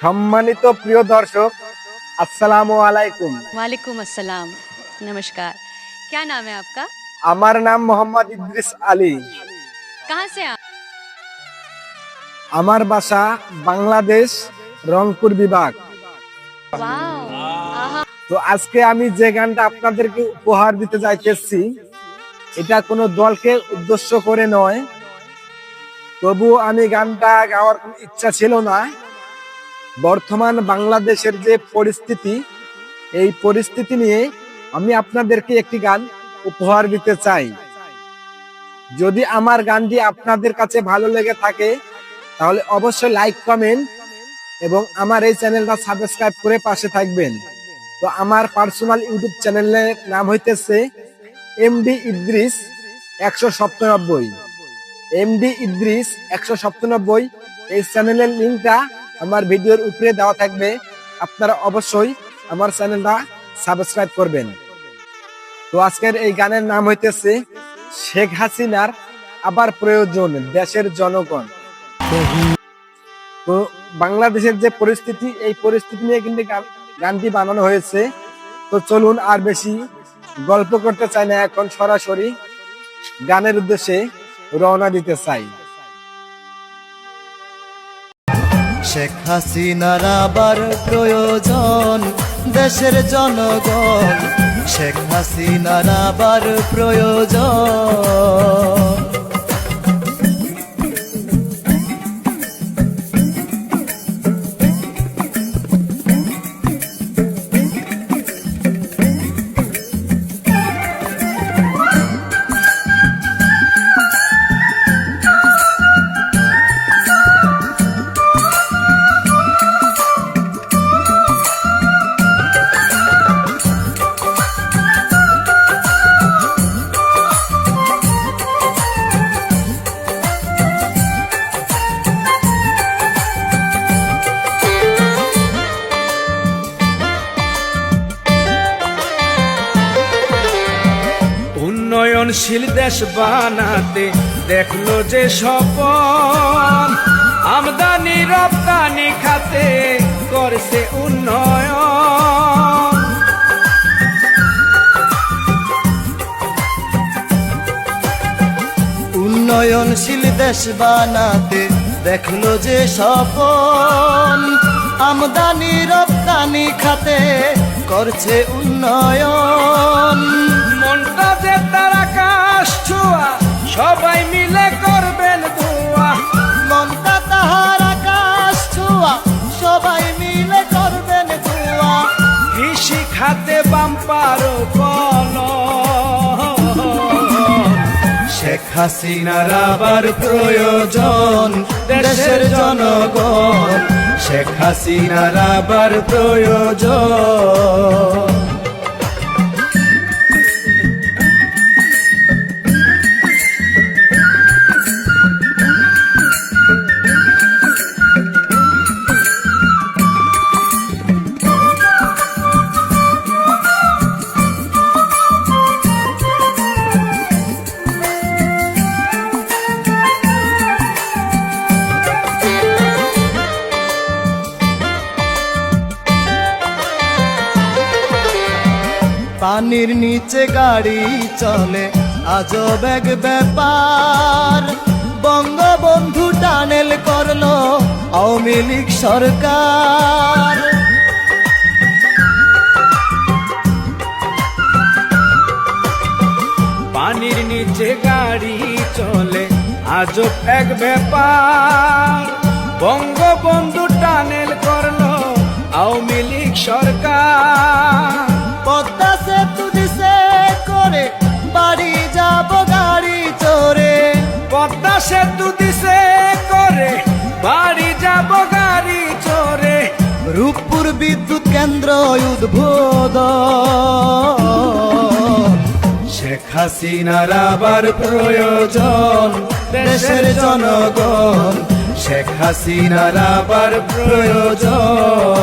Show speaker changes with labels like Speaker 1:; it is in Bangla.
Speaker 1: সম্মানিত প্রিয় দর্শক, আসসালামু আলাইকুম।
Speaker 2: वालेकुम अस्सलाम। नमस्कार। क्या नाम है आपका?
Speaker 1: আমার নাম মোহাম্মদ ইদ্রিস আলী।
Speaker 2: कहाँ से आप?
Speaker 1: আমার বাসা বাংলাদেশ, রংপুর বিভাগ।
Speaker 2: वाओ, आहा,
Speaker 1: তো আজকে আমি যে গানটা আপনাদেরকে উপহার দিতে যাইতেছি, এটা কোনো দলকে উদ্দেশ্য করে নয়, তবু আমি গানটা গাওয়ার কোনো ইচ্ছা ছিল না। বর্তমান বাংলাদেশের যে পরিস্থিতি, এই পরিস্থিতি নিয়ে আমি আপনাদেরকে একটি গান উপহার দিতে চাই। যদি আমার গানটি আপনাদের কাছে ভালো লেগে থাকে তাহলে অবশ্যই লাইক, কমেন্ট এবং আমার এই চ্যানেলটা সাবস্ক্রাইব করে পাশে থাকবেন। তো আমার পার্সোনাল ইউটিউব চ্যানেলের নাম হইতেছে এমডি ইদ্রিস 197। এমডি ইদ্রিস 197, এই চ্যানেলের লিঙ্কটা আমার ভিডিওর উপরে দেওয়া থাকবে। আপনারা অবশ্যই আমার চ্যানেলটা সাবস্ক্রাইব করবেন। তো আজকের এই গানের নাম হইতেছে শেখ হাসিনার আবার প্রয়োজন দেশের জনগণ। তো বাংলাদেশের যে পরিস্থিতি, এই পরিস্থিতি নিয়ে কিন্তু গানটি বানানো হয়েছে। তো চলুন, আর বেশি গল্প করতে চাই না, এখন সরাসরি গানের উদ্দেশ্যে রওনা দিতে চাই।
Speaker 3: শেখ হাসিনার আবার প্রয়োজন দেশের জনগণ, শেখ হাসিনার আবার প্রয়োজন।
Speaker 4: উন্নয়নশীল দেশ বানাতে দেখলো যে স্বপন, আমদানি রপ্তানি খাতে করছে উন্নয়ন।
Speaker 3: উন্নয়নশীল দেশ বানাতে দেখলো যে স্বপন, আমদানি রপ্তানি খাতে করছে উন্নয়ন।
Speaker 4: মনটা যে তার আকাশ ছোঁয়া, সবাই মিলে করবেন দোয়া।
Speaker 3: মনটা তাহার আকাশ ছোঁয়া, সবাই মিলে করবেন দোয়া।
Speaker 4: কৃষি খাতে বাম্পার ফলন,
Speaker 3: শেখ হাসিনার আবার প্রয়োজন দেশের জনগণ, শেখ হাসিনার আবার প্রয়োজন। পানির নিচে গাড়ি চলে আজব এক ব্যাপার, বঙ্গবন্ধু টানেল করলো আওয়ামী লীগ সরকার।
Speaker 4: পানির নিচে গাড়ি চলে আজব এক ব্যাপার, বঙ্গবন্ধু টানেল করলো আওয়ামী লীগ সরকার।
Speaker 3: পদ্মা সেতু দিছে করে বাড়ি যাব গাড়ি চড়ে,
Speaker 4: পদ্মা সেতু দিছে করে বাড়ি যাব গাড়ি চড়ে।
Speaker 3: রূপপুর বিদ্যুৎ কেন্দ্র উদ্বোধন, শেখ হাসিনার আবার প্রয়োজন দেশের জনগণ, শেখ হাসিনার আবার প্রয়োজন।